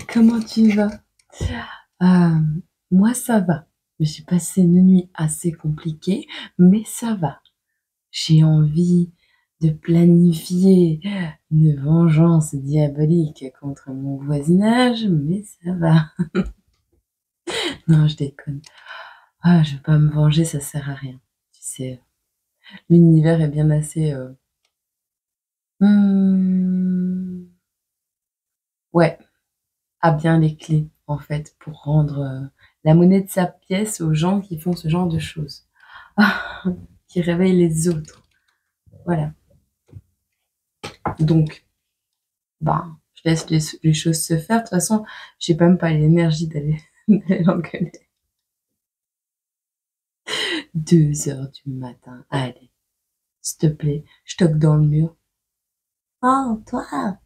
Comment tu vas? Euh, Moi, ça va. J'ai passé une nuit assez compliquée, mais ça va. J'ai envie de planifier une vengeance diabolique contre mon voisinage, mais ça va. Non, je déconne. Ah, je veux pas me venger, ça sert à rien. Tu sais, l'univers est bien assez... hmm, ouais, a bien les clés, en fait, pour rendre la monnaie de sa pièce aux gens qui font ce genre de choses. Ah, qui réveillent les autres. Voilà. Donc, bah, je laisse les choses se faire. De toute façon, j'ai même pas l'énergie d'aller l'engueuler. 2 heures du matin. Allez, s'il te plaît, je toque dans le mur. Oh, toi!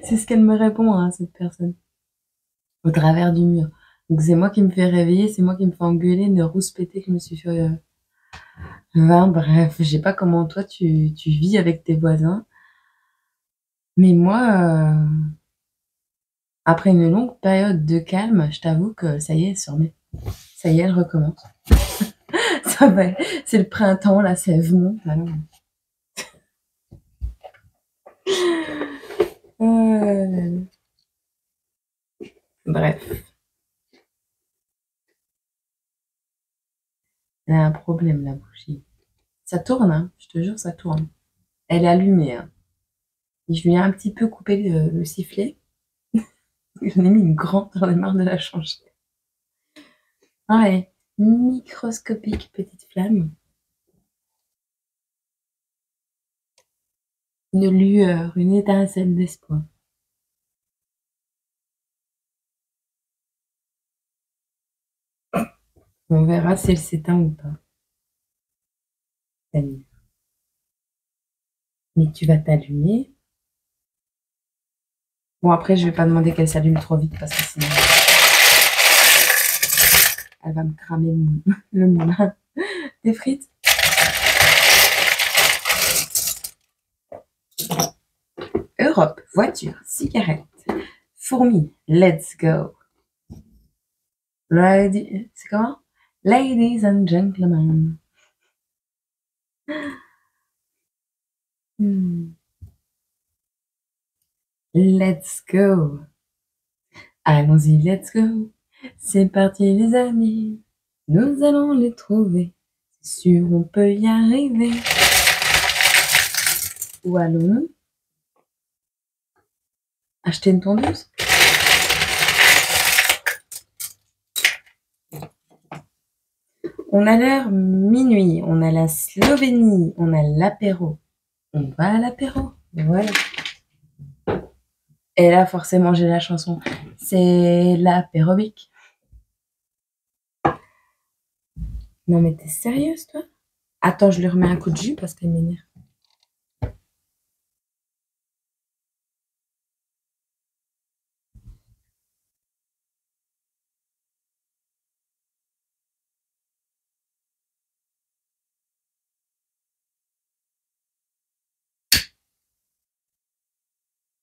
C'est ce qu'elle me répond, hein, cette personne. Au travers du mur. Donc c'est moi qui me fais réveiller, c'est moi qui me fais engueuler, ne rouspéter que je me suis fait... Enfin, bref, je sais pas comment toi tu vis avec tes voisins. Mais moi, après une longue période de calme, je t'avoue que ça y est, elle se remet. Ça y est, elle recommence. Ça va, c'est le printemps, la sève monte. Alors. Bref, elle a un problème, la bougie. Ça tourne, hein, je te jure, ça tourne. Elle est allumée, hein. Et je lui ai un petit peu coupé le sifflet. J'en ai mis une grande, j'en ai marre de la changer. Ouais, microscopique petite flamme. Une lueur, une étincelle d'espoir. On verra si elle s'éteint ou pas. Mais tu vas t'allumer. Bon, après, je vais pas demander qu'elle s'allume trop vite parce que sinon, elle va me cramer le moulin. Des frites. Europe, voiture, cigarette, fourmi, let's go. C'est comment? Ladies and gentlemen. Let's go. Allons-y, let's go. C'est parti, les amis. Nous allons les trouver. C'est sûr, on peut y arriver. Où allons-nous? Acheter une tondeuse? On a l'heure minuit, on a la Slovénie, on a l'apéro. On va à l'apéro, voilà. Et là, forcément, j'ai la chanson. C'est l'apérobique. Non, mais t'es sérieuse, toi? Attends, je lui remets un coup de jus parce qu'elle m'énerve.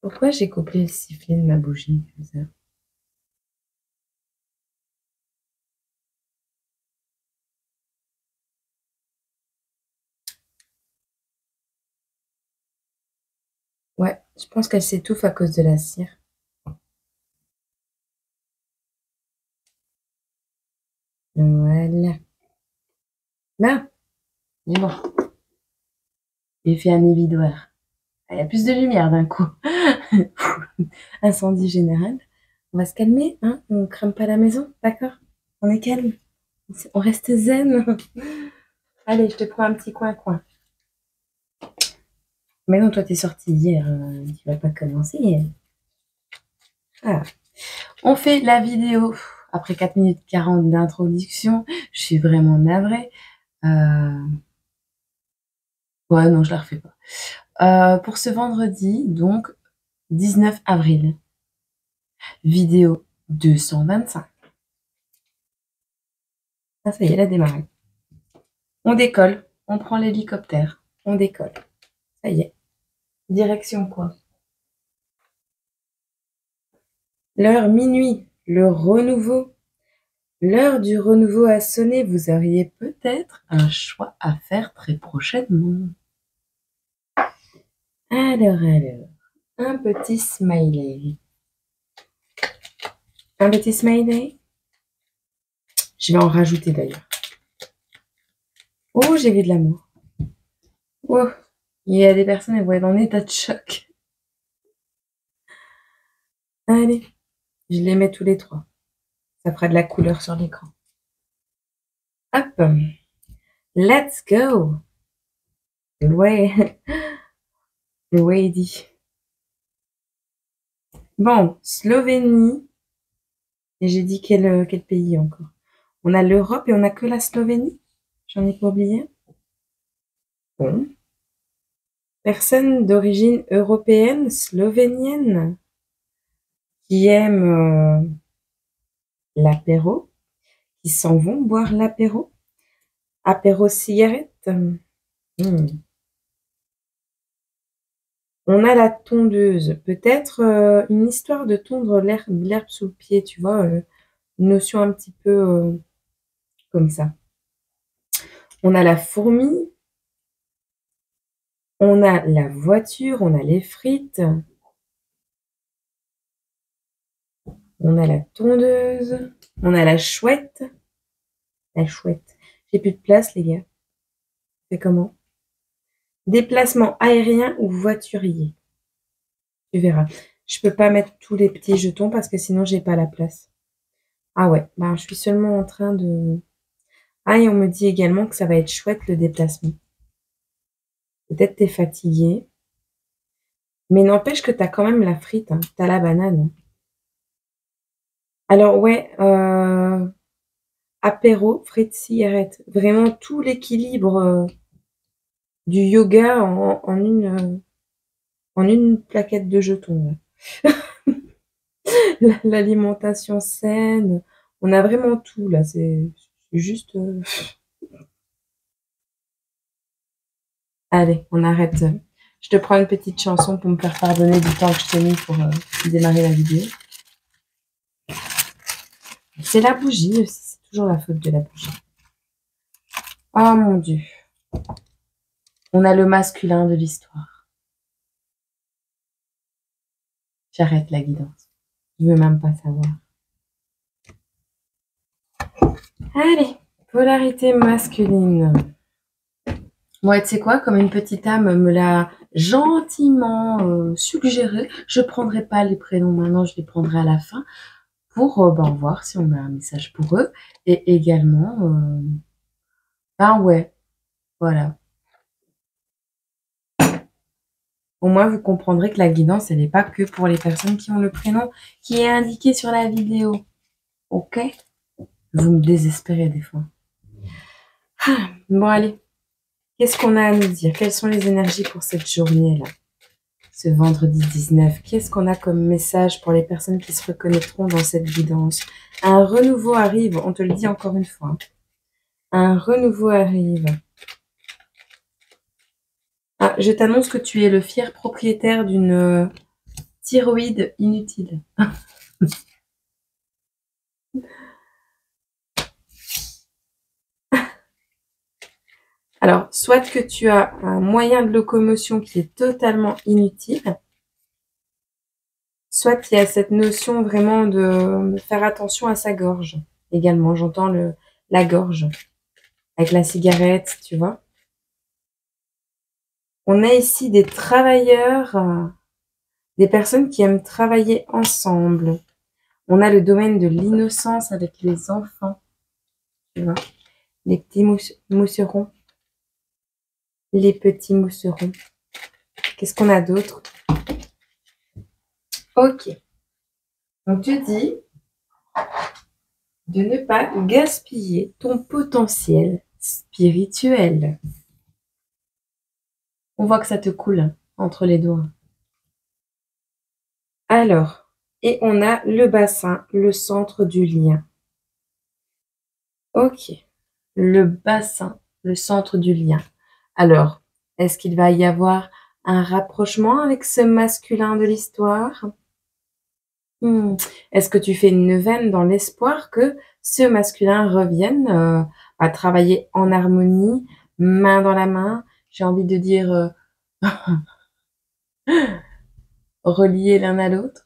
Pourquoi j'ai coupé le sifflet de ma bougie comme ça? Ouais, je pense qu'elle s'étouffe à cause de la cire. Voilà. Là, il est bon. Il fait un évidoir. Il y a plus de lumière d'un coup. Incendie général. On va se calmer, hein? On crame pas la maison, d'accord? On est calme. On reste zen. Allez, je te prends un petit coin-coin. Mais non, toi, t'es sorti hier. Tu vas pas commencer. Ah. On fait la vidéo. Après 4 minutes 40 d'introduction, je suis vraiment navrée. Ouais, non, je la refais pas. Pour ce vendredi, donc 19 avril, vidéo 225. Ah, ça y est, elle a démarré. On décolle. On prend l'hélicoptère. On décolle. Ça y est. Direction quoi? L'heure minuit. Le renouveau. L'heure du renouveau a sonné. Vous auriez peut-être un choix à faire très prochainement. Alors. Un petit smiley. Un petit smiley. Je vais en rajouter d'ailleurs. Oh, j'ai vu de l'amour. Oh, il y a des personnes, elles vont être en état de choc. Allez, je les mets tous les trois. Ça fera de la couleur sur l'écran. Hop, let's go. Ready. Bon, Slovénie. Et j'ai dit quel pays encore? On a l'Europe et on n'a que la Slovénie? J'en ai pas oublié? Bon. Personne d'origine européenne, slovénienne, qui aime l'apéro, qui s'en vont boire l'apéro. Apéro cigarette. On a la tondeuse. Peut-être une histoire de tondre l'herbe sous le pied, tu vois. Une notion un petit peu comme ça. On a la fourmi. On a la voiture. On a les frites. On a la tondeuse. On a la chouette. La chouette. J'ai plus de place, les gars. C'est comment? Déplacement aérien ou voiturier. Tu verras. Je peux pas mettre tous les petits jetons parce que sinon j'ai pas la place. Ah ouais, ben, je suis seulement en train de... Ah, et on me dit également que ça va être chouette le déplacement. Peut-être t'es fatigué. Mais n'empêche que t'as quand même la frite, hein. T'as la banane. Alors ouais, apéro, frites, cigarette. Vraiment tout l'équilibre du yoga en une plaquette de jetons. L'alimentation saine. On a vraiment tout là. C'est juste... Allez, on arrête. Je te prends une petite chanson pour me faire pardonner du temps que je t'ai mis pour démarrer la vidéo. C'est la bougie aussi, c'est toujours la faute de la bougie. Oh mon Dieu. On a le masculin de l'histoire. J'arrête la guidance. Je veux même pas savoir. Allez, polarité masculine. Moi, tu sais quoi, comme une petite âme me l'a gentiment suggéré, je prendrai pas les prénoms maintenant, je les prendrai à la fin pour voir si on a un message pour eux. Et également, ben ouais, voilà. Au moins, vous comprendrez que la guidance, elle n'est pas que pour les personnes qui ont le prénom qui est indiqué sur la vidéo. Ok? Vous me désespérez des fois. Bon, allez. Qu'est-ce qu'on a à nous dire? Quelles sont les énergies pour cette journée-là? Ce vendredi 19. Qu'est-ce qu'on a comme message pour les personnes qui se reconnaîtront dans cette guidance? Un renouveau arrive. On te le dit encore une fois. Un renouveau arrive. Ah, je t'annonce que tu es le fier propriétaire d'une thyroïde inutile. Alors, soit que tu as un moyen de locomotion qui est totalement inutile, soit il y a cette notion vraiment de faire attention à sa gorge. Également, j'entends la gorge avec la cigarette, tu vois. On a ici des travailleurs, des personnes qui aiment travailler ensemble. On a le domaine de l'innocence avec les enfants, tu vois. Les petits mousserons. Les petits mousserons. Qu'est-ce qu'on a d'autre? Ok. On te dit de ne pas gaspiller ton potentiel spirituel. On voit que ça te coule entre les doigts. Alors, et on a le bassin, le centre du lien. Ok. Le bassin, le centre du lien. Alors, est-ce qu'il va y avoir un rapprochement avec ce masculin de l'histoire? Est-ce que tu fais une neuvaine dans l'espoir que ce masculin revienne à travailler en harmonie, main dans la main? J'ai envie de dire reliés l'un à l'autre.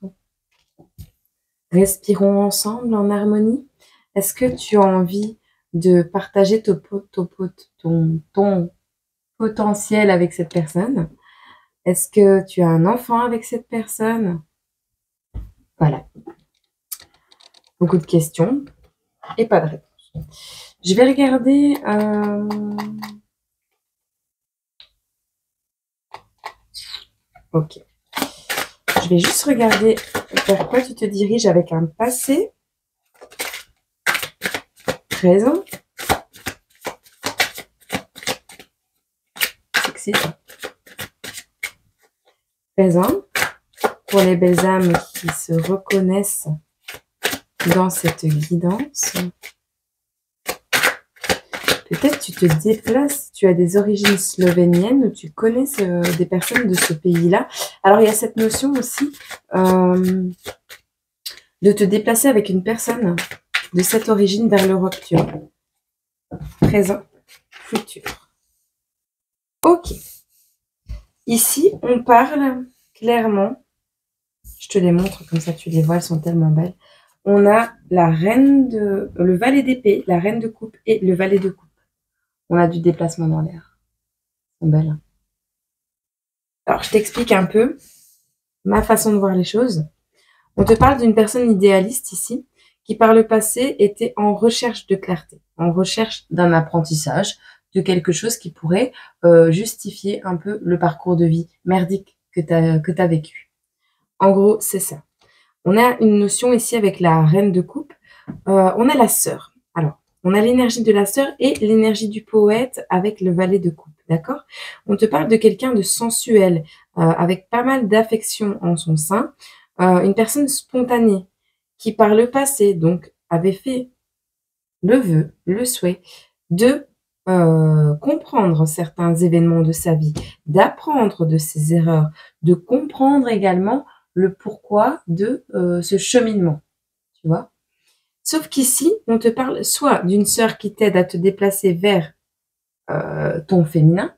Respirons ensemble en harmonie. Est-ce que tu as envie de partager ton potentiel avec cette personne? Est-ce que tu as un enfant avec cette personne? Voilà. Beaucoup de questions et pas de réponse. Je vais regarder... Ok. Je vais juste regarder vers quoi tu te diriges avec un passé, présent. C'est excitant. Présent. Pour les belles âmes qui se reconnaissent dans cette guidance. Peut-être tu te déplaces, tu as des origines slovéniennes ou tu connais des personnes de ce pays-là. Alors, il y a cette notion aussi de te déplacer avec une personne de cette origine vers l'Europe, tu vois. Présent, futur. Ok. Ici, on parle clairement, je te les montre comme ça tu les vois, elles sont tellement belles. On a le valet d'épée, la reine de coupe et le valet de coupe. On a du déplacement dans l'air. Elles sont belles. Alors, je t'explique un peu ma façon de voir les choses. On te parle d'une personne idéaliste ici, qui par le passé était en recherche de clarté, en recherche d'un apprentissage, de quelque chose qui pourrait justifier un peu le parcours de vie merdique que tu as vécu. En gros, c'est ça. On a une notion ici avec la reine de coupe. On a la sœur. Alors, on a l'énergie de la sœur et l'énergie du poète avec le valet de coupe, d'accord? On te parle de quelqu'un de sensuel, avec pas mal d'affection en son sein, une personne spontanée qui par le passé, donc, avait fait le vœu, le souhait de comprendre certains événements de sa vie, d'apprendre de ses erreurs, de comprendre également le pourquoi de ce cheminement, tu vois. Sauf qu'ici, on te parle soit d'une sœur qui t'aide à te déplacer vers ton féminin,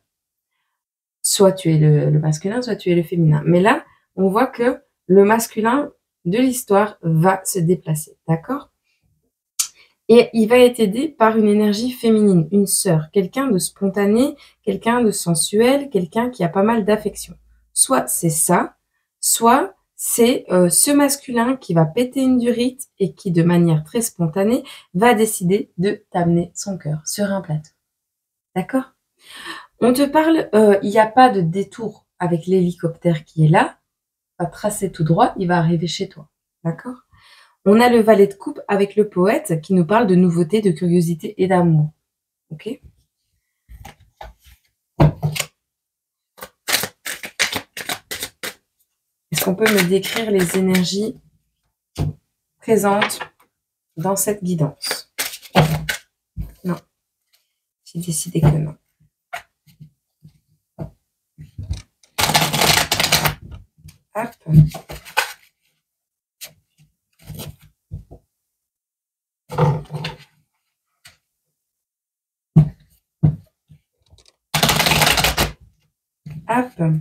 soit tu es le masculin, soit tu es le féminin. Mais là, on voit que le masculin de l'histoire va se déplacer, d'accord? Et il va être aidé par une énergie féminine, une sœur, quelqu'un de spontané, quelqu'un de sensuel, quelqu'un qui a pas mal d'affection. Soit c'est ça, soit c'est ce masculin qui va péter une durite et qui, de manière très spontanée, va décider de t'amener son cœur sur un plateau. D'accord? On te parle, il n'y a pas de détour avec l'hélicoptère qui est là, va tracer tout droit, il va arriver chez toi. D'accord? On a le valet de coupe avec le poète qui nous parle de nouveauté, de curiosité et d'amour. Ok? Est-ce qu'on peut me décrire les énergies présentes dans cette guidance? Non. J'ai décidé que non. Hop. Hop.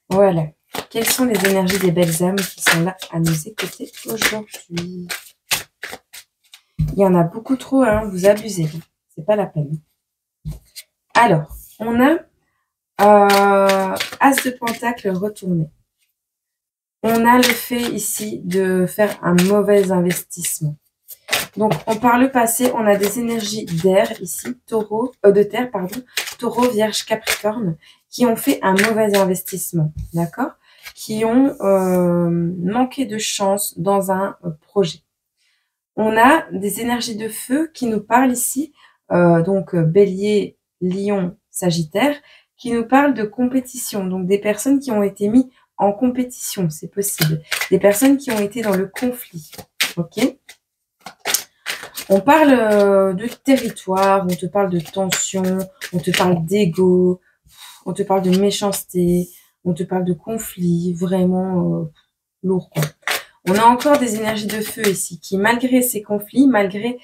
Voilà. Quelles sont les énergies des belles âmes qui sont là à nous écouter aujourd'hui? Il y en a beaucoup trop, hein, vous abusez. C'est pas la peine. Alors, on a As de Pentacle retourné. On a le fait ici de faire un mauvais investissement. Donc, par le passé, on a des énergies d'air ici, de terre, pardon, taureau, vierge, capricorne, qui ont fait un mauvais investissement, d'accord? Qui ont manqué de chance dans un projet. On a des énergies de feu qui nous parlent ici, donc bélier, lion, sagittaire, qui nous parlent de compétition, donc des personnes qui ont été mises en compétition, c'est possible. Des personnes qui ont été dans le conflit, ok? On parle de territoire, on te parle de tension, on te parle d'ego, on te parle de méchanceté, on te parle de conflit, vraiment lourd, quoi. On a encore des énergies de feu ici qui, malgré ces conflits, malgré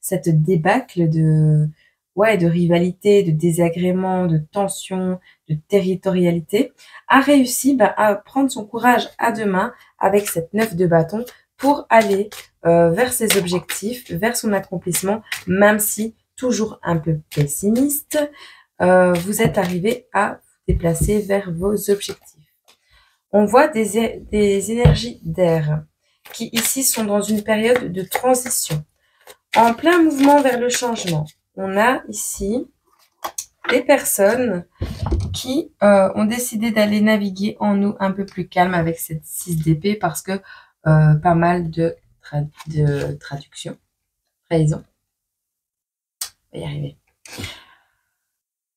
cette débâcle de rivalité, de désagrément, de tension, de territorialité, a réussi à prendre son courage à deux mains avec cette 9 de bâton pour aller vers ses objectifs, vers son accomplissement, même si toujours un peu pessimiste, vous êtes arrivé à vous déplacer vers vos objectifs. On voit des énergies d'air qui ici sont dans une période de transition, en plein mouvement vers le changement. On a ici des personnes qui ont décidé d'aller naviguer en eau un peu plus calme avec cette 6 d'épée parce que pas mal de traduction, trahison. On va y arriver.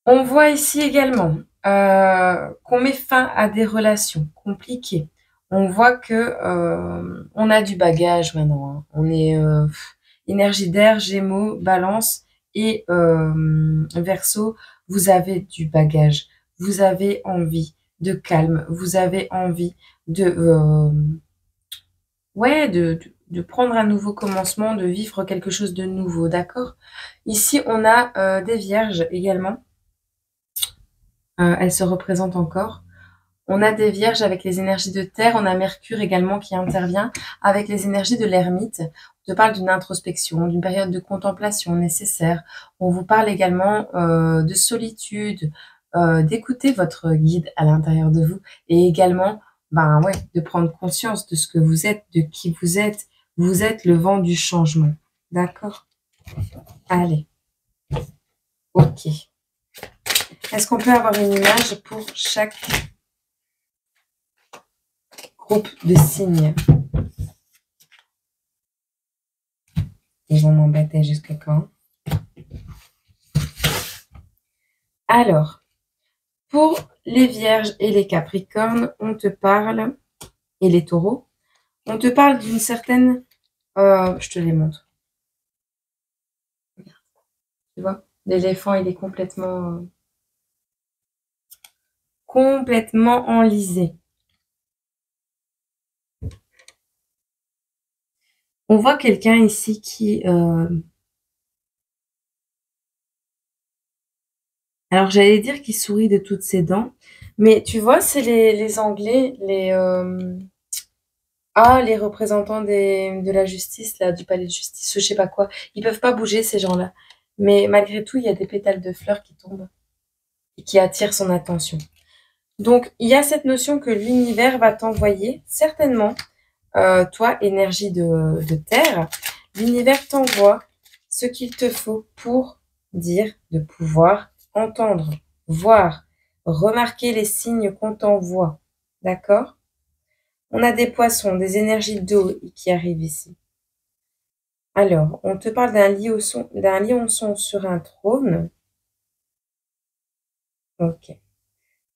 On voit ici également qu'on met fin à des relations compliquées. On voit que on a du bagage maintenant. Hein. On est énergie d'air, Gémeaux, Balance et Verseau. Vous avez du bagage. Vous avez envie de calme. Vous avez envie de de prendre un nouveau commencement, de vivre quelque chose de nouveau, d'accord? Ici, on a des vierges également. Elles se représentent encore. On a des vierges avec les énergies de terre, on a Mercure également qui intervient avec les énergies de l'ermite. On te parle d'une introspection, d'une période de contemplation nécessaire. On vous parle également de solitude, d'écouter votre guide à l'intérieur de vous et également de prendre conscience de ce que vous êtes, de qui vous êtes. Vous êtes le vent du changement. D'accord? Allez. Ok. Est-ce qu'on peut avoir une image pour chaque groupe de signes? Ils vont m'embêter jusqu'à quand? Alors, pour les vierges et les capricornes, on te parle, et les taureaux, on te parle d'une certaine... je te les montre. Tu vois, l'éléphant, il est complètement enlisé. On voit quelqu'un ici qui... Alors, j'allais dire qu'il sourit de toutes ses dents, mais tu vois, c'est les Anglais, les représentants de la justice, là, du palais de justice, je sais pas quoi. Ils peuvent pas bouger, ces gens-là. Mais malgré tout, il y a des pétales de fleurs qui tombent et qui attirent son attention. Donc, il y a cette notion que l'univers va t'envoyer, certainement, toi, énergie de terre, l'univers t'envoie ce qu'il te faut pour dire, de pouvoir entendre, voir, remarquer les signes qu'on t'envoie. D'accord? On a des poissons, des énergies d'eau qui arrivent ici. Alors, on te parle d'un lionçon sur un trône. Ok.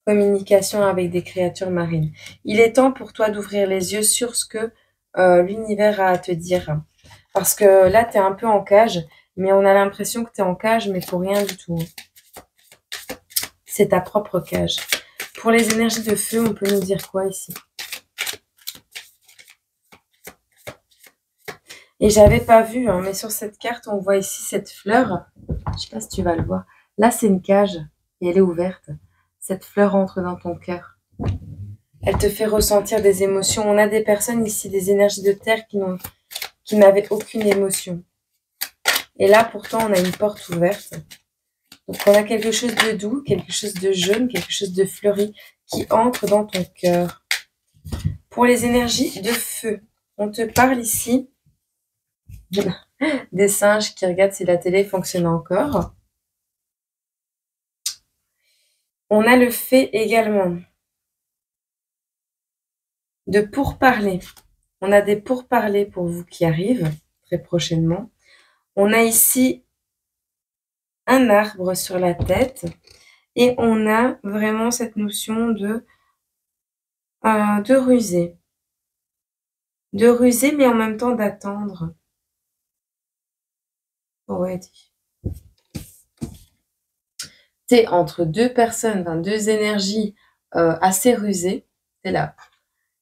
Communication avec des créatures marines. Il est temps pour toi d'ouvrir les yeux sur ce que l'univers a à te dire. Parce que là, tu es un peu en cage, mais on a l'impression que tu es en cage, mais pour rien du tout. C'est ta propre cage. Pour les énergies de feu, on peut nous dire quoi ici? Et j'avais pas vu, hein, mais sur cette carte, on voit ici cette fleur. Je sais pas si tu vas le voir. Là, c'est une cage et elle est ouverte. Cette fleur entre dans ton cœur. Elle te fait ressentir des émotions. On a des personnes ici, des énergies de terre qui n'avaient aucune émotion. Et là, pourtant, on a une porte ouverte. Donc, on a quelque chose de doux, quelque chose de jaune, quelque chose de fleuri qui entre dans ton cœur. Pour les énergies de feu, on te parle ici des singes qui regardent si la télé fonctionne encore. On a le fait également de pourparlers. On a des pourparlers pour vous qui arrivent très prochainement. On a ici un arbre sur la tête et on a vraiment cette notion de ruser. De ruser, mais en même temps d'attendre. already. Tu es entre deux personnes, enfin, deux énergies assez rusées. Tu es là.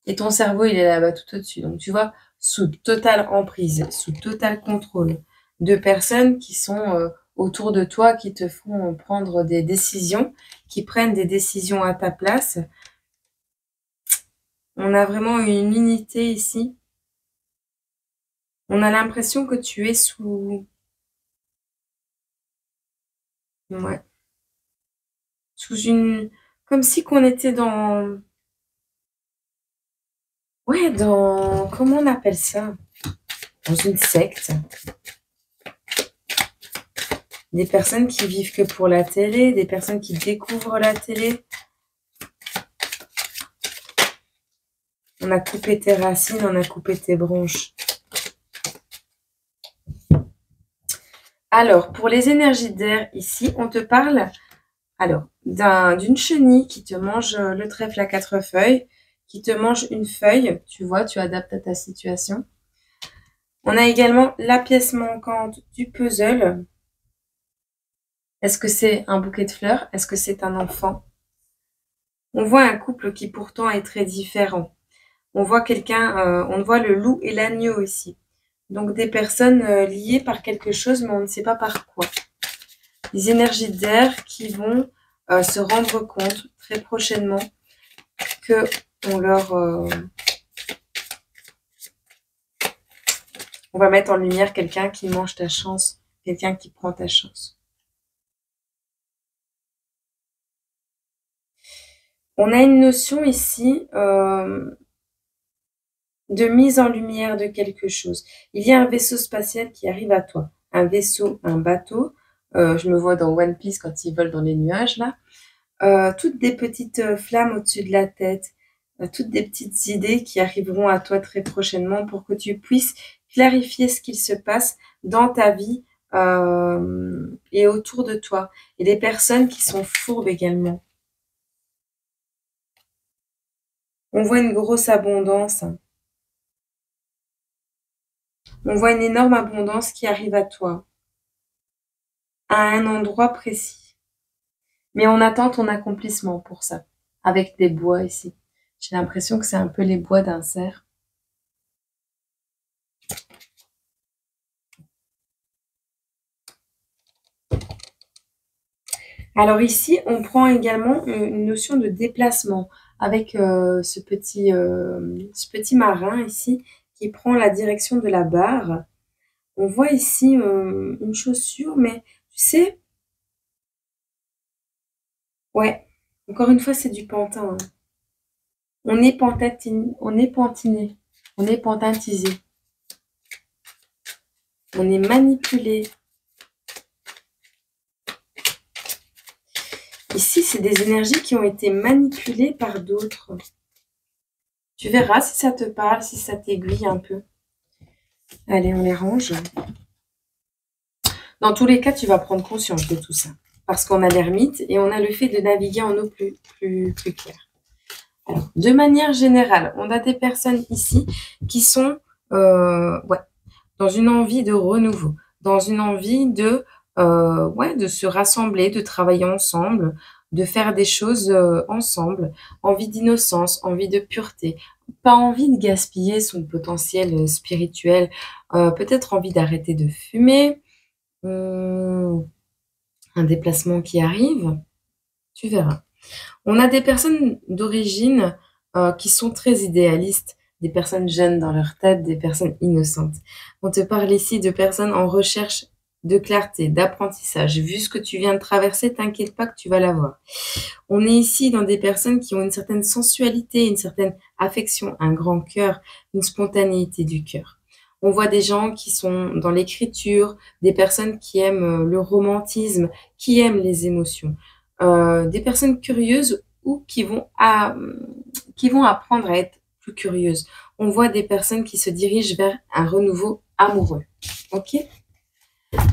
Et ton cerveau, il est là-bas tout au-dessus. Donc, tu vois, sous totale emprise, sous total contrôle. Deux personnes qui sont autour de toi, qui te font prendre des décisions, qui prennent des décisions à ta place. On a vraiment une unité ici. On a l'impression que tu es sous... Ouais. Sous une... Comme si qu'on était dans... Ouais, dans... Comment on appelle ça? Dans une secte. Des personnes qui vivent que pour la télé, des personnes qui découvrent la télé. On a coupé tes racines, on a coupé tes branches. Alors, pour les énergies d'air, ici, on te parle alors d'une chenille qui te mange le trèfle à 4 feuilles, qui te mange une feuille. Tu vois, tu adaptes à ta situation. On a également la pièce manquante du puzzle. Est-ce que c'est un bouquet de fleurs? Est-ce que c'est un enfant? On voit un couple qui pourtant est très différent. On voit on voit le loup et l'agneau ici. Donc des personnes liées par quelque chose, mais on ne sait pas par quoi. Les énergies d'air qui vont se rendre compte très prochainement que on va mettre en lumière quelqu'un qui mange ta chance, quelqu'un qui prend ta chance. On a une notion ici de mise en lumière de quelque chose. Il y a un vaisseau spatial qui arrive à toi. Un vaisseau, un bateau. Je me vois dans One Piece quand ils volent dans les nuages, là. Toutes des petites flammes au-dessus de la tête. Toutes des petites idées qui arriveront à toi très prochainement pour que tu puisses clarifier ce qu'il se passe dans ta vie et autour de toi. Et des personnes qui sont fourbes également. On voit une grosse abondance. On voit une énorme abondance qui arrive à toi, à un endroit précis. Mais on attend ton accomplissement pour ça, avec des bois ici. J'ai l'impression que c'est un peu les bois d'un cerf. Alors ici, on prend également une notion de déplacement avec ce petit marin ici qui prend la direction de la barre. On voit ici une chaussure, mais tu sais, ouais, encore une fois, c'est du pantin. Hein. On est pantiné, on est pantintisé, on est manipulé. Ici, c'est des énergies qui ont été manipulées par d'autres. Tu verras si ça te parle, si ça t'aiguille un peu. Allez, on les range. Dans tous les cas, tu vas prendre conscience de tout ça. Parce qu'on a l'ermite et on a le fait de naviguer en eau plus claire. Alors, de manière générale, on a des personnes ici qui sont dans une envie de renouveau, dans une envie de se rassembler, de travailler ensemble, de faire des choses ensemble, envie d'innocence, envie de pureté, pas envie de gaspiller son potentiel spirituel, peut-être envie d'arrêter de fumer, un déplacement qui arrive, tu verras. On a des personnes d'origine qui sont très idéalistes, des personnes jeunes dans leur tête, des personnes innocentes. On te parle ici de personnes en recherche de clarté, d'apprentissage. Vu ce que tu viens de traverser, t'inquiète pas que tu vas l'avoir. On est ici dans des personnes qui ont une certaine sensualité, une certaine affection, un grand cœur, une spontanéité du cœur. On voit des gens qui sont dans l'écriture, des personnes qui aiment le romantisme, qui aiment les émotions. Des personnes curieuses ou qui vont apprendre à être plus curieuses. On voit des personnes qui se dirigent vers un renouveau amoureux. Ok?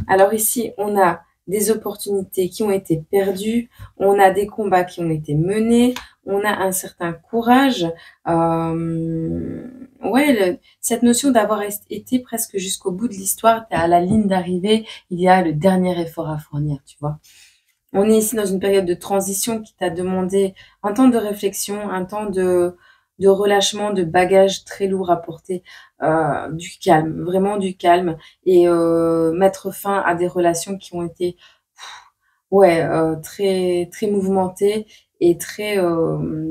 Alors ici, on a des opportunités qui ont été perdues, on a des combats qui ont été menés, on a un certain courage, ouais, cette notion d'avoir été presque jusqu'au bout de l'histoire, tu es à la ligne d'arrivée, il y a le dernier effort à fournir, tu vois. On est ici dans une période de transition qui t'a demandé un temps de réflexion, un temps de relâchement, de bagages très lourds à porter, du calme, vraiment du calme et mettre fin à des relations qui ont été, ouais, très très mouvementées et très,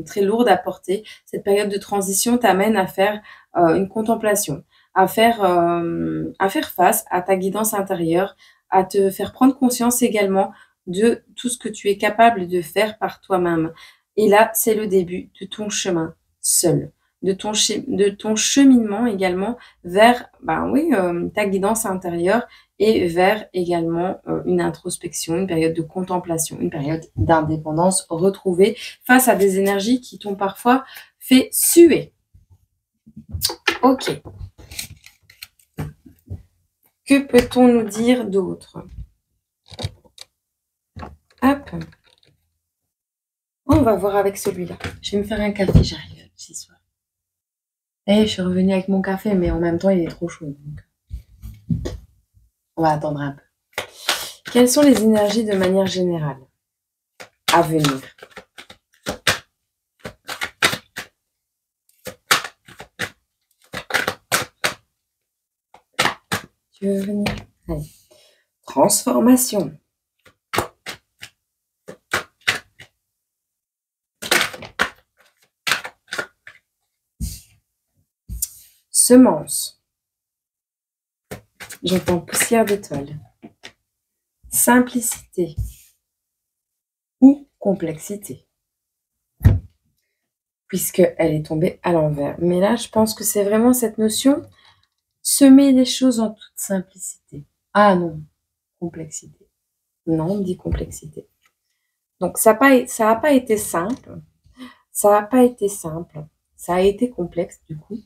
très lourdes à porter. Cette période de transition t'amène à faire, une contemplation, à faire face à ta guidance intérieure, à te faire prendre conscience également de tout ce que tu es capable de faire par toi-même. Et là, c'est le début de ton chemin seul, de ton cheminement également vers, ben oui, ta guidance intérieure et vers également une introspection, une période de contemplation, une période d'indépendance retrouvée face à des énergies qui t'ont parfois fait suer. Ok. Que peut-on nous dire d'autre? Hop. On va voir avec celui-là. Je vais me faire un café, j'arrive ce soir. Je suis revenue avec mon café, mais en même temps, il est trop chaud. Donc... on va attendre un peu. Quelles sont les énergies de manière générale à venir? Tu veux venir? Allez. Transformation. Semence. J'entends poussière d'étoile. Simplicité ou complexité, puisqu'elle est tombée à l'envers. Mais là, je pense que c'est vraiment cette notion, semer les choses en toute simplicité. Ah non, complexité. Non, on me dit complexité. Donc, ça n'a pas été simple. Ça n'a pas été simple. Ça a été complexe, du coup,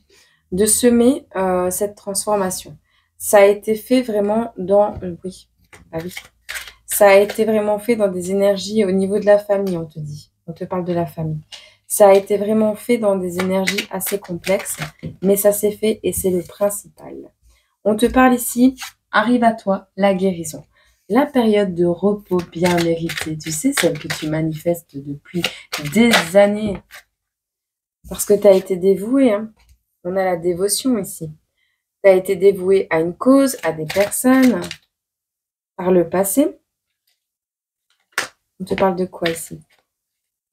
de semer cette transformation. Ça a été fait vraiment dans... oui, ah oui. Ça a été vraiment fait dans des énergies au niveau de la famille, on te dit. On te parle de la famille. Ça a été vraiment fait dans des énergies assez complexes, mais ça s'est fait et c'est le principal. On te parle ici, arrive à toi la guérison. La période de repos bien méritée, tu sais, celle que tu manifestes depuis des années. Parce que tu as été dévoué, hein. On a la dévotion ici. Tu as été dévoué à une cause, à des personnes, par le passé. On te parle de quoi ici?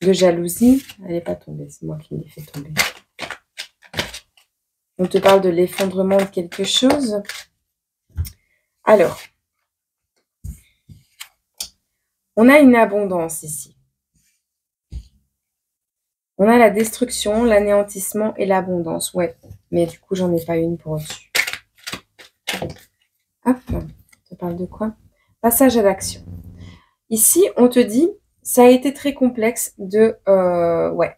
De jalousie. Elle n'est pas tombée, c'est moi qui l'ai fait tomber. On te parle de l'effondrement de quelque chose. Alors, on a une abondance ici. On a la destruction, l'anéantissement et l'abondance. Ouais, mais du coup, j'en ai pas une pour au-dessus. Hop, on te parle de quoi? Passage à l'action. Ici, on te dit, ça a été très complexe de... ouais,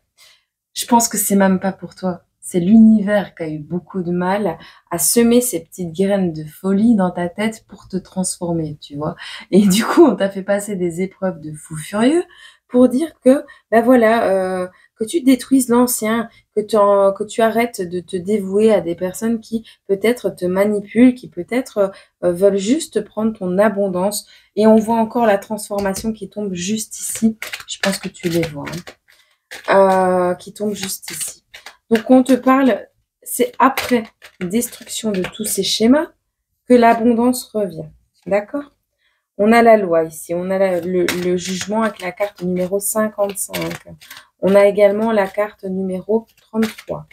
je pense que c'est même pas pour toi. C'est l'univers qui a eu beaucoup de mal à semer ces petites graines de folie dans ta tête pour te transformer, tu vois. Et du coup, on t'a fait passer des épreuves de fou furieux pour dire que, ben voilà, que tu détruises l'ancien, que tu arrêtes de te dévouer à des personnes qui peut-être te manipulent, qui peut-être veulent juste prendre ton abondance. Et on voit encore la transformation qui tombe juste ici. Je pense que tu les vois, hein. Qui tombe juste ici. Donc, on te parle, c'est après destruction de tous ces schémas que l'abondance revient. D'accord? On a la loi ici, on a le jugement avec la carte numéro 55. On a également la carte numéro 33.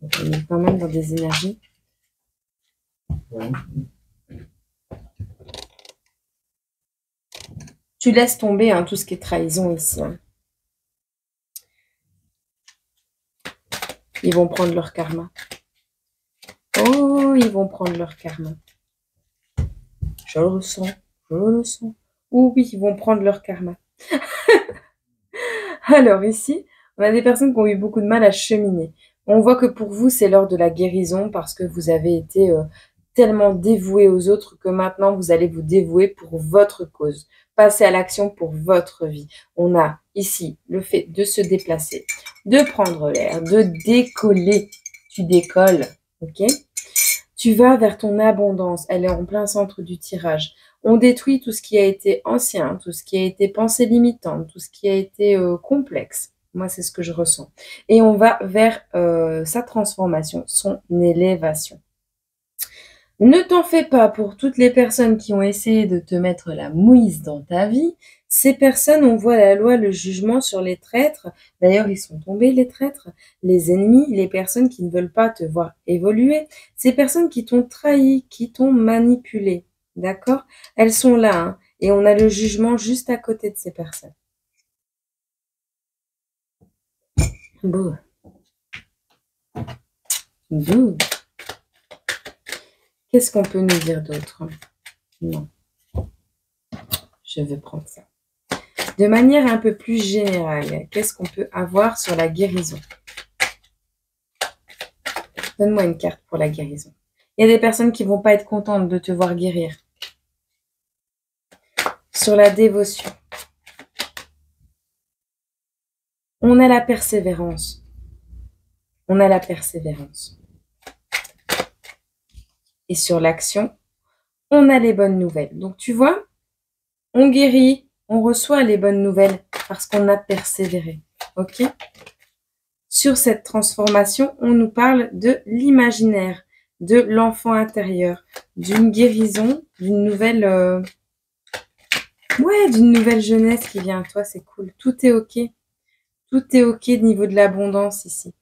Donc, on est quand même dans des énergies. Tu laisses tomber hein, tout ce qui est trahison ici. Hein. Ils vont prendre leur karma. Oh, ils vont prendre leur karma. Je le sens, je le sens. Oh oui, ils vont prendre leur karma. Alors ici, on a des personnes qui ont eu beaucoup de mal à cheminer. On voit que pour vous, c'est l'heure de la guérison parce que vous avez été tellement dévoué aux autres que maintenant, vous allez vous dévouer pour votre cause. Passer à l'action pour votre vie. On a ici le fait de se déplacer, de prendre l'air, de décoller. tu décolles, ok? Tu vas vers ton abondance, elle est en plein centre du tirage. On détruit tout ce qui a été ancien, tout ce qui a été pensée limitante, tout ce qui a été complexe. Moi, c'est ce que je ressens. Et on va vers sa transformation, son élévation. Ne t'en fais pas pour toutes les personnes qui ont essayé de te mettre la mouise dans ta vie. Ces personnes, on voit la loi, le jugement sur les traîtres. D'ailleurs, ils sont tombés, les traîtres, les ennemis, les personnes qui ne veulent pas te voir évoluer. Ces personnes qui t'ont trahi, qui t'ont manipulé. D'accord? Elles sont là, hein, et on a le jugement juste à côté de ces personnes. Bouh. Bouh. Qu'est-ce qu'on peut nous dire d'autre? Non. Je veux prendre ça. De manière un peu plus générale, qu'est-ce qu'on peut avoir sur la guérison? Donne-moi une carte pour la guérison. Il y a des personnes qui ne vont pas être contentes de te voir guérir. Sur la dévotion, on a la persévérance. On a la persévérance. Et sur l'action, on a les bonnes nouvelles. Donc tu vois, on guérit, on reçoit les bonnes nouvelles parce qu'on a persévéré. Ok? Sur cette transformation, on nous parle de l'imaginaire, de l'enfant intérieur, d'une guérison, d'une nouvelle, d'une nouvelle jeunesse qui vient à toi, c'est cool. Tout est ok. Tout est ok au niveau de l'abondance ici.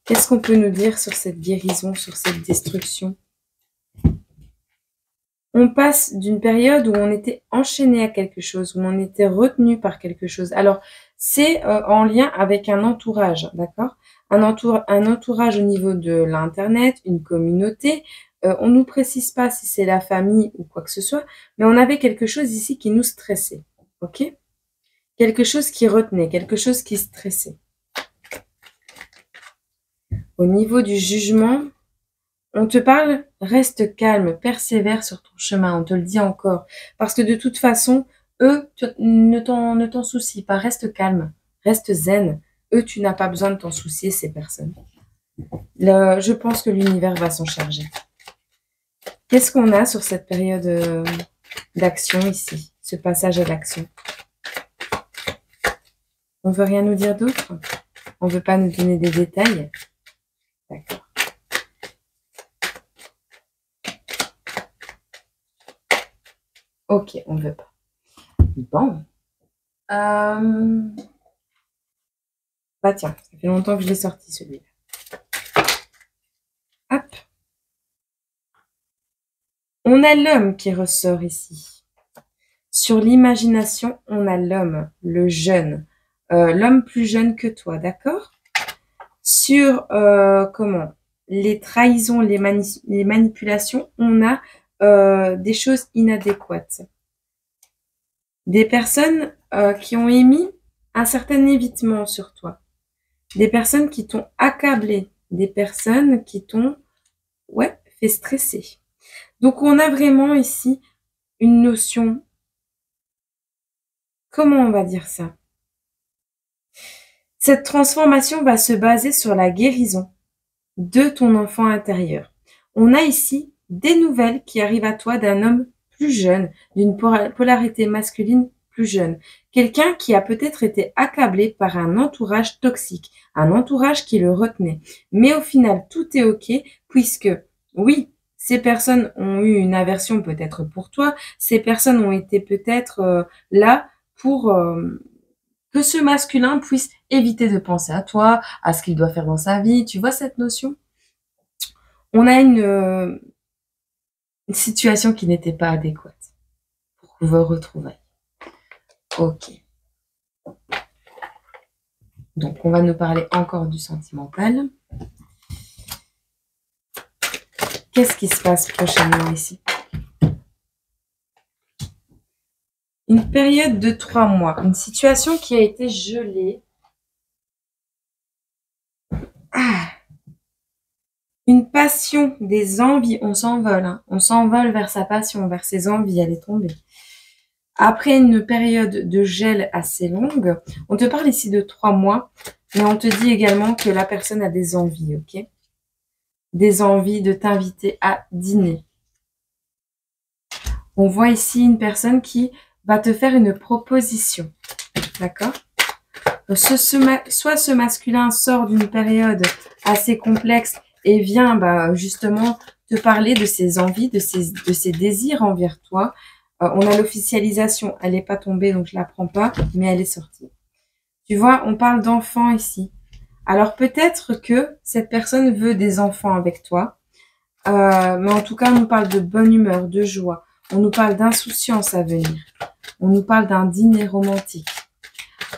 Qu'est-ce qu'on peut nous dire sur cette guérison, sur cette destruction? On passe d'une période où on était enchaîné à quelque chose, où on était retenu par quelque chose. Alors, c'est en lien avec un entourage, d'accord? Un entourage au niveau de l'Internet, une communauté. On ne nous précise pas si c'est la famille ou quoi que ce soit, mais on avait quelque chose ici qui nous stressait, ok? Quelque chose qui retenait, quelque chose qui stressait. Au niveau du jugement, on te parle, reste calme, persévère sur ton chemin, on te le dit encore. Parce que de toute façon, eux, ne t'en soucie pas, reste calme, reste zen. Eux, tu n'as pas besoin de t'en soucier, ces personnes. Je pense que l'univers va s'en charger. Qu'est-ce qu'on a sur cette période d'action ici, ce passage à l'action? On ne veut rien nous dire d'autre? On ne veut pas nous donner des détails? D'accord. Ok, on ne veut pas. Bon. Bah tiens, ça fait longtemps que je l'ai sorti celui-là. Hop. On a l'homme qui ressort ici. Sur l'imagination, on a l'homme, le jeune. L'homme plus jeune que toi, d'accord? Sur les trahisons, les manipulations, on a des choses inadéquates. Des personnes qui ont émis un certain évitement sur toi. Des personnes qui t'ont accablé. Des personnes qui t'ont fait stresser. Donc, on a vraiment ici une notion. Comment on va dire ça? Cette transformation va se baser sur la guérison de ton enfant intérieur. On a ici des nouvelles qui arrivent à toi d'un homme plus jeune, d'une polarité masculine plus jeune. Quelqu'un qui a peut-être été accablé par un entourage toxique, un entourage qui le retenait. Mais au final, tout est ok puisque, oui, ces personnes ont eu une aversion peut-être pour toi, ces personnes ont été peut-être là pour que ce masculin puisse éviter de penser à toi, à ce qu'il doit faire dans sa vie. Tu vois cette notion? On a une situation qui n'était pas adéquate pour vous retrouver. Ok. Donc, on va nous parler encore du sentimental. Qu'est-ce qui se passe prochainement ici? Une période de 3 mois. Une situation qui a été gelée. Une passion, des envies. On s'envole. Hein. On s'envole vers sa passion, vers ses envies. Elle est tombée. Après une période de gel assez longue, on te parle ici de 3 mois. Mais on te dit également que la personne a des envies, ok? Des envies de t'inviter à dîner. On voit ici une personne qui va te faire une proposition, d'accord? Soit ce masculin sort d'une période assez complexe et vient justement te parler de ses envies, de ses désirs envers toi. On a l'officialisation, elle n'est pas tombée donc je la prends pas, mais elle est sortie. Tu vois, on parle d'enfants ici. Alors peut-être que cette personne veut des enfants avec toi, mais en tout cas on nous parle de bonne humeur, de joie. On nous parle d'insouciance à venir. On nous parle d'un dîner romantique.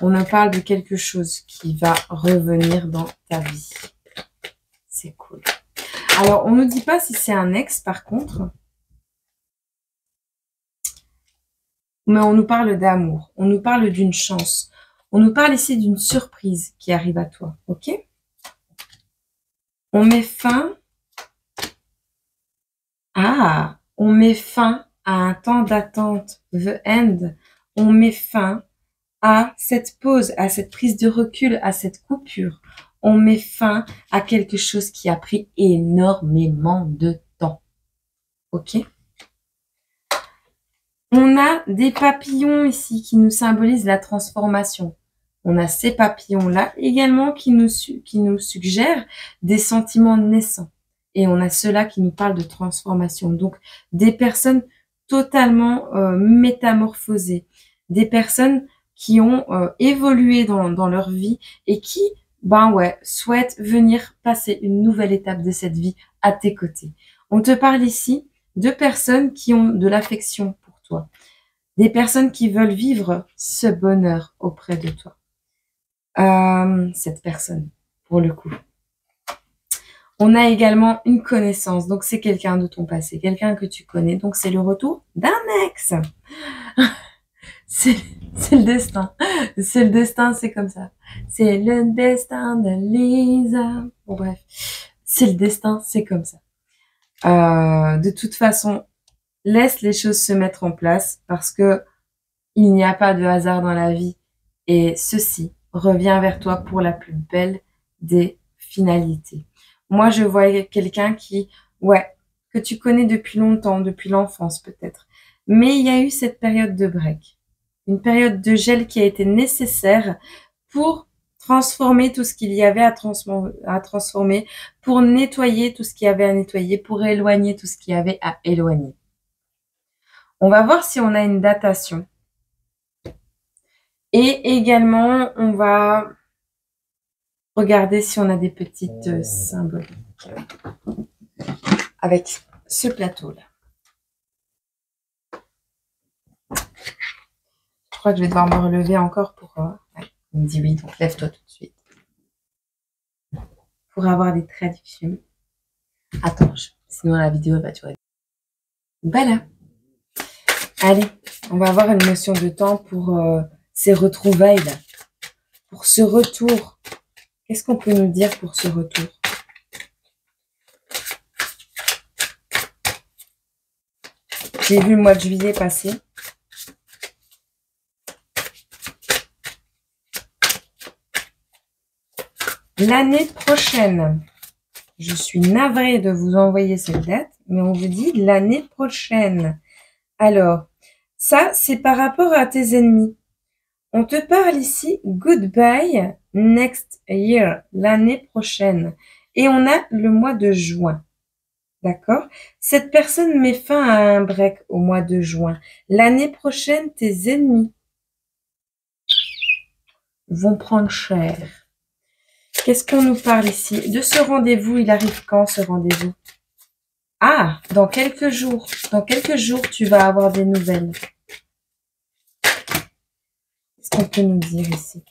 On nous parle de quelque chose qui va revenir dans ta vie. C'est cool. Alors, on ne nous dit pas si c'est un ex, par contre. Mais on nous parle d'amour. On nous parle d'une chance. On nous parle ici d'une surprise qui arrive à toi. Ok? On met fin... Ah! On met fin à un temps d'attente. The end. On met fin à cette pause, à cette prise de recul, à cette coupure. On met fin à quelque chose qui a pris énormément de temps. Ok? On a des papillons ici qui nous symbolisent la transformation. On a ces papillons-là également qui nous suggèrent des sentiments naissants. Et on a ceux-là qui nous parlent de transformation. Donc, des personnes totalement métamorphosées. Des personnes qui ont évolué dans leur vie et qui, souhaitent venir passer une nouvelle étape de cette vie à tes côtés. On te parle ici de personnes qui ont de l'affection pour toi. Des personnes qui veulent vivre ce bonheur auprès de toi. Cette personne, pour le coup. On a également une connaissance. Donc, c'est quelqu'un de ton passé, quelqu'un que tu connais. Donc, c'est le retour d'un ex. C'est le destin. C'est le destin, c'est comme ça. C'est le destin de Lisa. Bon, bref. C'est le destin, c'est comme ça. De toute façon, laisse les choses se mettre en place parce que il n'y a pas de hasard dans la vie. Et ceci revient vers toi pour la plus belle des finalités. Moi, je vois quelqu'un que tu connais depuis longtemps, depuis l'enfance peut-être. Mais il y a eu cette période de break. Une période de gel qui a été nécessaire pour transformer tout ce qu'il y avait à transformer, pour nettoyer tout ce qu'il y avait à nettoyer, pour éloigner tout ce qu'il y avait à éloigner. On va voir si on a une datation. Et également, on va regarder si on a des petites symboliques avec ce plateau-là. Je crois que je vais devoir me relever encore pour... il me dit oui, donc lève-toi tout de suite. Pour avoir des traductions. Attends, sinon la vidéo va durer. Voilà. Allez, on va avoir une notion de temps pour ces retrouvailles-là. Pour ce retour. Qu'est-ce qu'on peut nous dire pour ce retour? J'ai vu le mois de juillet passer. L'année prochaine, je suis navrée de vous envoyer cette date, mais on vous dit l'année prochaine. Alors, ça, c'est par rapport à tes ennemis. On te parle ici goodbye next year, l'année prochaine. Et on a le mois de juin. D'accord? Cette personne met fin à un break au mois de juin. L'année prochaine, tes ennemis vont prendre cher. Qu'est-ce qu'on nous parle ici? De ce rendez-vous, il arrive quand ce rendez-vous? Ah, dans quelques jours. Dans quelques jours, tu vas avoir des nouvelles. Qu'est-ce qu'on peut nous dire ici?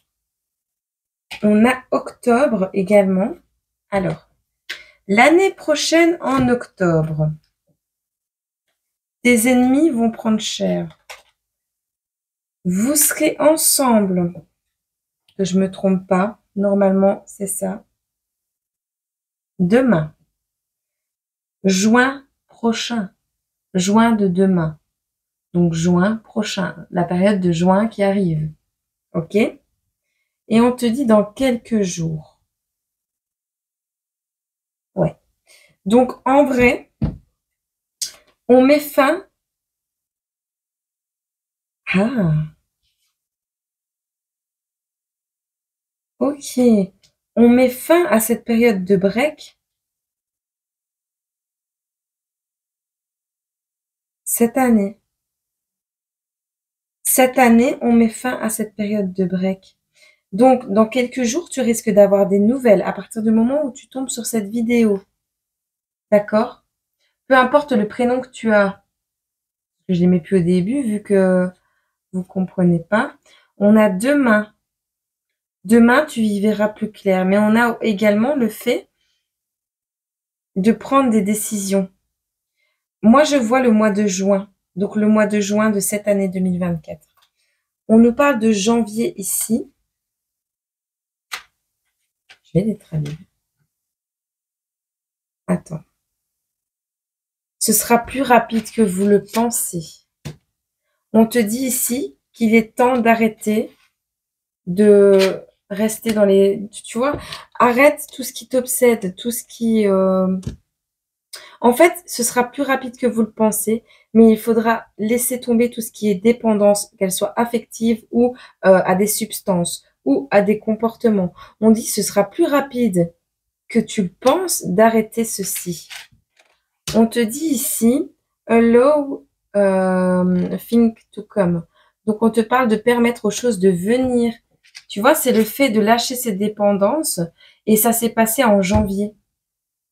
On a octobre également. Alors, l'année prochaine en octobre, tes ennemis vont prendre cher. Vous serez ensemble. Que je me trompe pas. Normalement, c'est ça. Demain. Juin prochain. Juin de demain. Donc, juin prochain. La période de juin qui arrive. OK? et on te dit dans quelques jours. Ouais. Donc, en vrai, on met fin. Ah, ok. On met fin à cette période de break cette année. Cette année, on met fin à cette période de break. Donc, dans quelques jours, tu risques d'avoir des nouvelles à partir du moment où tu tombes sur cette vidéo. D'accord? Peu importe le prénom que tu as. Je ne les mets plus au début vu que vous comprenez pas. On a demain. Demain, tu y verras plus clair. Mais on a également le fait de prendre des décisions. Moi, je vois le mois de juin. Donc, le mois de juin de cette année 2024. On nous parle de janvier ici. Je vais les traduire. Attends. Ce sera plus rapide que vous le pensez. On te dit ici qu'il est temps d'arrêter de rester dans les... Tu vois, arrête tout ce qui t'obsède, tout ce qui... En fait, ce sera plus rapide que vous le pensez, mais il faudra laisser tomber tout ce qui est dépendance, qu'elle soit affective ou à des substances ou à des comportements. On dit que ce sera plus rapide que tu le penses d'arrêter ceci. On te dit ici, allow things to come. Donc, on te parle de permettre aux choses de venir. Tu vois, c'est le fait de lâcher ses dépendances et ça s'est passé en janvier.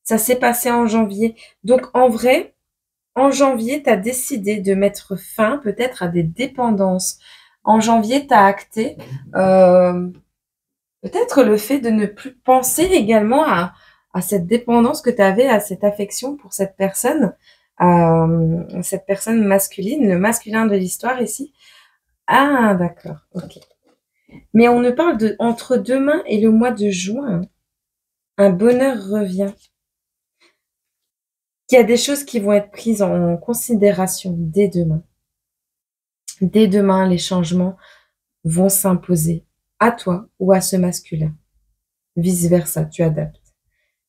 Ça s'est passé en janvier. Donc, en vrai, en janvier, tu as décidé de mettre fin peut-être à des dépendances. En janvier, tu as acté peut-être le fait de ne plus penser également à cette dépendance que tu avais, à cette affection pour cette personne masculine, le masculin de l'histoire ici. Ah, d'accord, ok. Mais on ne parle de entre demain et le mois de juin. Un bonheur revient. Il y a des choses qui vont être prises en considération dès demain. Dès demain, les changements vont s'imposer à toi ou à ce masculin. Vice versa, tu adaptes.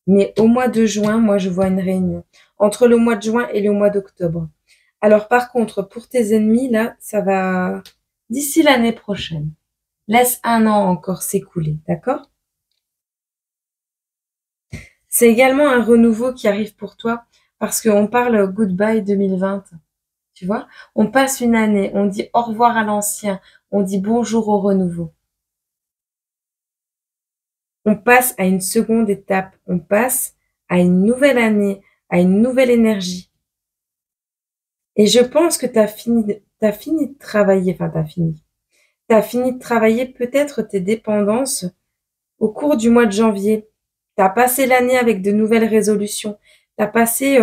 Mais au mois de juin, moi, je vois une réunion entre le mois de juin et le mois d'octobre. Alors, par contre, pour tes ennemis, là, ça va d'ici l'année prochaine. Laisse un an encore s'écouler, d'accord? C'est également un renouveau qui arrive pour toi parce qu'on parle goodbye 2020. Tu vois? On passe une année, on dit au revoir à l'ancien, on dit bonjour au renouveau. On passe à une seconde étape, on passe à une nouvelle année, à une nouvelle énergie. Et je pense que tu as fini de travailler, enfin tu as fini de travailler peut-être tes dépendances au cours du mois de janvier. Tu as passé l'année avec de nouvelles résolutions. Tu as passé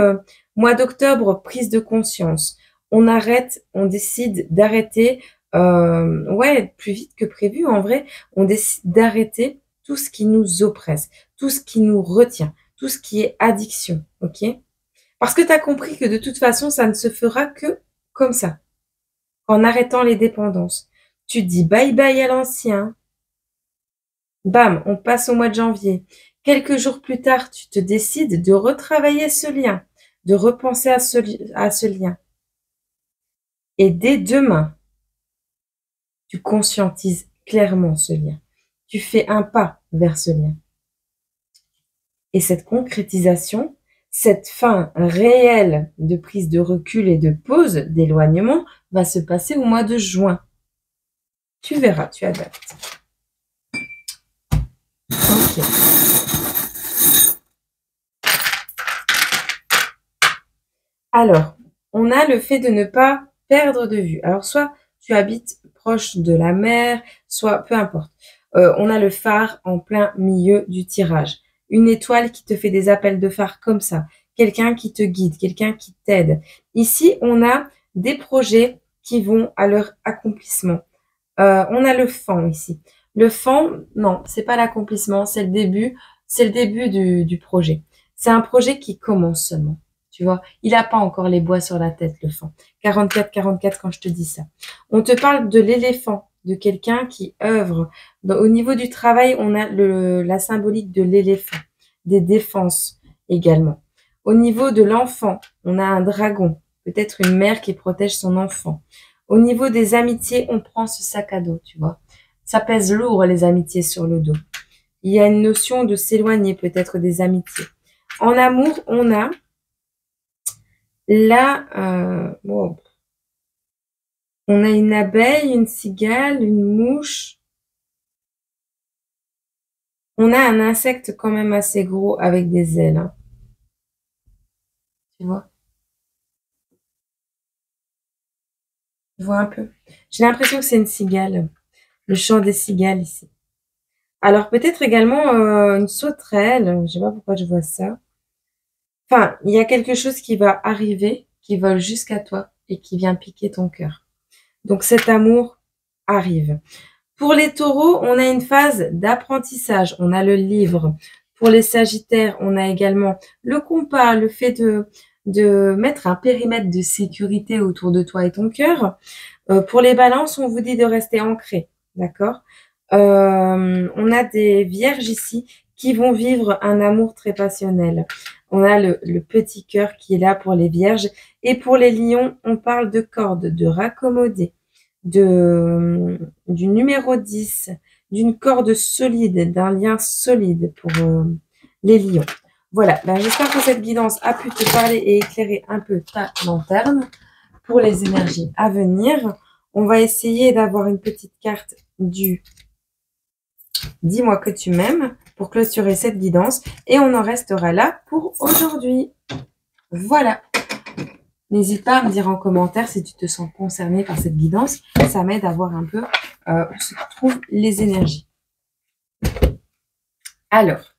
mois d'octobre, prise de conscience. On arrête, on décide d'arrêter, ouais, plus vite que prévu en vrai, on décide d'arrêter tout ce qui nous oppresse, tout ce qui nous retient, tout ce qui est addiction, ok? Parce que tu as compris que de toute façon, ça ne se fera que comme ça, en arrêtant les dépendances. Tu dis bye bye à l'ancien. Bam, on passe au mois de janvier. Quelques jours plus tard, tu te décides de retravailler ce lien, de repenser à ce lien. Et dès demain, tu conscientises clairement ce lien. Tu fais un pas vers ce lien. Et cette concrétisation, cette fin réelle de prise de recul et de pause, d'éloignement, va se passer au mois de juin. Tu verras, tu adaptes. Ok. Alors, on a le fait de ne pas perdre de vue. Alors, soit tu habites proche de la mer, soit peu importe. On a le phare en plein milieu du tirage. Une étoile qui te fait des appels de phare comme ça. Quelqu'un qui te guide, quelqu'un qui t'aide. Ici, on a des projets qui vont à leur accomplissement. On a le fan ici. Le fan, non, c'est pas l'accomplissement, c'est le début. C'est le début du projet. C'est un projet qui commence seulement. Tu vois, il n'a pas encore les bois sur la tête, le fan. 44, 44 quand je te dis ça. On te parle de l'éléphant de quelqu'un qui œuvre. Au niveau du travail, on a la symbolique de l'éléphant, des défenses également. Au niveau de l'enfant, on a un dragon, peut-être une mère qui protège son enfant. Au niveau des amitiés, on prend ce sac à dos, tu vois. Ça pèse lourd, les amitiés sur le dos. Il y a une notion de s'éloigner peut-être des amitiés. En amour, on a là, on a une abeille, une cigale, une mouche. On a un insecte quand même assez gros avec des ailes. Hein. Tu vois? Tu vois un peu? J'ai l'impression que c'est une cigale. Le chant des cigales ici. Alors peut-être également une sauterelle. Je sais pas pourquoi je vois ça. Enfin, il y a quelque chose qui va arriver, qui vole jusqu'à toi et qui vient piquer ton cœur. Donc cet amour arrive. Pour les taureaux, on a une phase d'apprentissage. On a le livre. Pour les sagittaires, on a également le compas, le fait de mettre un périmètre de sécurité autour de toi et ton cœur. Pour les balances, on vous dit de rester ancré. D'accord? On a des vierges ici qui vont vivre un amour très passionnel. On a le petit cœur qui est là pour les vierges. Et pour les lions, on parle de corde, de raccommodé, du numéro 10, d'une corde solide, d'un lien solide pour les lions. Voilà, j'espère que cette guidance a pu te parler et éclairer un peu ta lanterne pour les énergies à venir. On va essayer d'avoir une petite carte du Dis-moi que tu m'aimes pour clôturer cette guidance et on en restera là pour aujourd'hui. Voilà. N'hésite pas à me dire en commentaire si tu te sens concerné par cette guidance. Ça m'aide à voir un peu où se trouvent les énergies. Alors.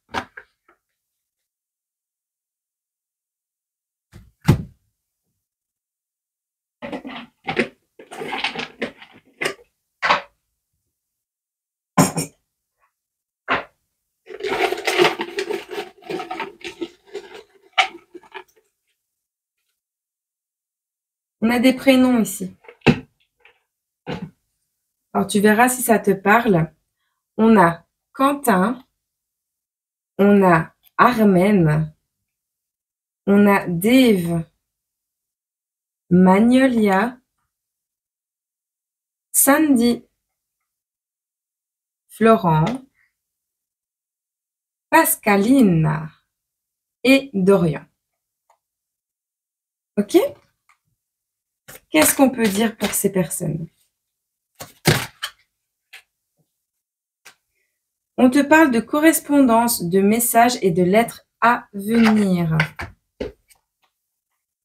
On a des prénoms ici. Alors, tu verras si ça te parle. On a Quentin. On a Armen. On a Dave. Magnolia. Sandy. Florent. Pascaline. Et Dorian. Ok? Qu'est-ce qu'on peut dire pour ces personnes? On te parle de correspondance, de messages et de lettres à venir.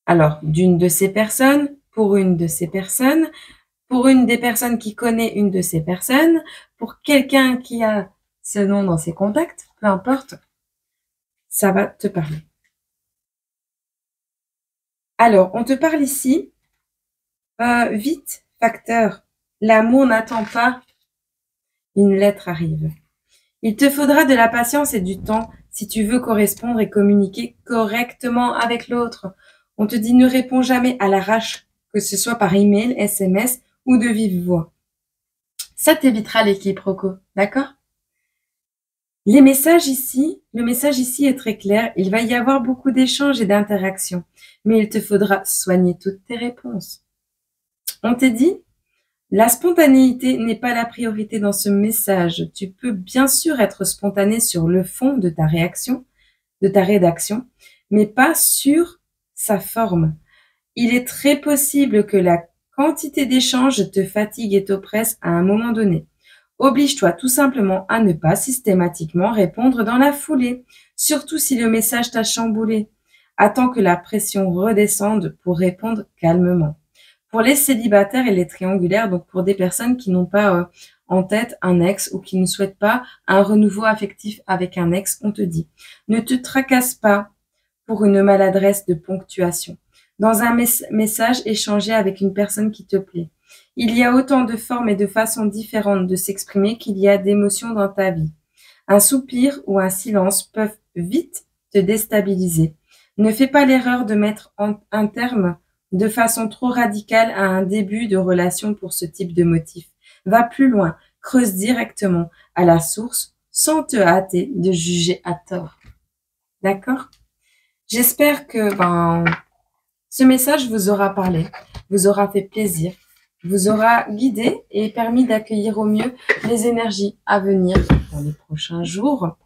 Alors, d'une de ces personnes, pour une de ces personnes, pour une des personnes qui connaît une de ces personnes, pour quelqu'un qui a ce nom dans ses contacts, peu importe, ça va te parler. Alors, on te parle ici, vite, facteur, l'amour n'attend pas, une lettre arrive. Il te faudra de la patience et du temps si tu veux correspondre et communiquer correctement avec l'autre. On te dit ne réponds jamais à l'arrache, que ce soit par email, SMS ou de vive voix. Ça t'évitera les quiproquos, d'accord? Le message ici est très clair. Il va y avoir beaucoup d'échanges et d'interactions, mais il te faudra soigner toutes tes réponses. On t'a dit, la spontanéité n'est pas la priorité dans ce message. Tu peux bien sûr être spontané sur le fond de ta réaction, de ta rédaction, mais pas sur sa forme. Il est très possible que la quantité d'échanges te fatigue et t'oppresse à un moment donné. Oblige-toi tout simplement à ne pas systématiquement répondre dans la foulée, surtout si le message t'a chamboulé. Attends que la pression redescende pour répondre calmement. Pour les célibataires et les triangulaires, donc pour des personnes qui n'ont pas en tête un ex ou qui ne souhaitent pas un renouveau affectif avec un ex, on te dit, ne te tracasse pas pour une maladresse de ponctuation. Dans un message échangé avec une personne qui te plaît. Il y a autant de formes et de façons différentes de s'exprimer qu'il y a d'émotions dans ta vie. Un soupir ou un silence peuvent vite te déstabiliser. Ne fais pas l'erreur de mettre un terme de façon trop radicale à un début de relation pour ce type de motif. Va plus loin, creuse directement à la source sans te hâter de juger à tort. D'accord? J'espère que ce message vous aura parlé, vous aura fait plaisir, vous aura guidé et permis d'accueillir au mieux les énergies à venir dans les prochains jours.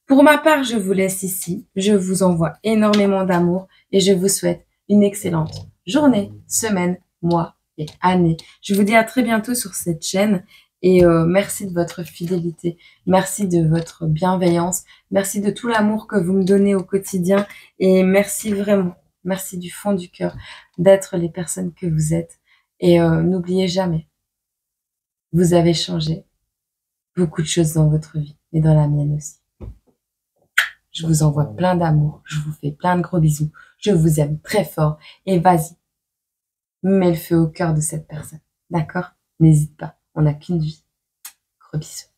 Pour ma part, je vous laisse ici. Je vous envoie énormément d'amour et je vous souhaite une excellente journée, semaine, mois et année. Je vous dis à très bientôt sur cette chaîne et merci de votre fidélité, merci de votre bienveillance, merci de tout l'amour que vous me donnez au quotidien et merci vraiment, merci du fond du cœur d'être les personnes que vous êtes. Et n'oubliez jamais, vous avez changé beaucoup de choses dans votre vie et dans la mienne aussi. Je vous envoie plein d'amour, je vous fais plein de gros bisous, je vous aime très fort et vas-y, mets le feu au cœur de cette personne, d'accord? N'hésite pas, on n'a qu'une vie. Gros bisous.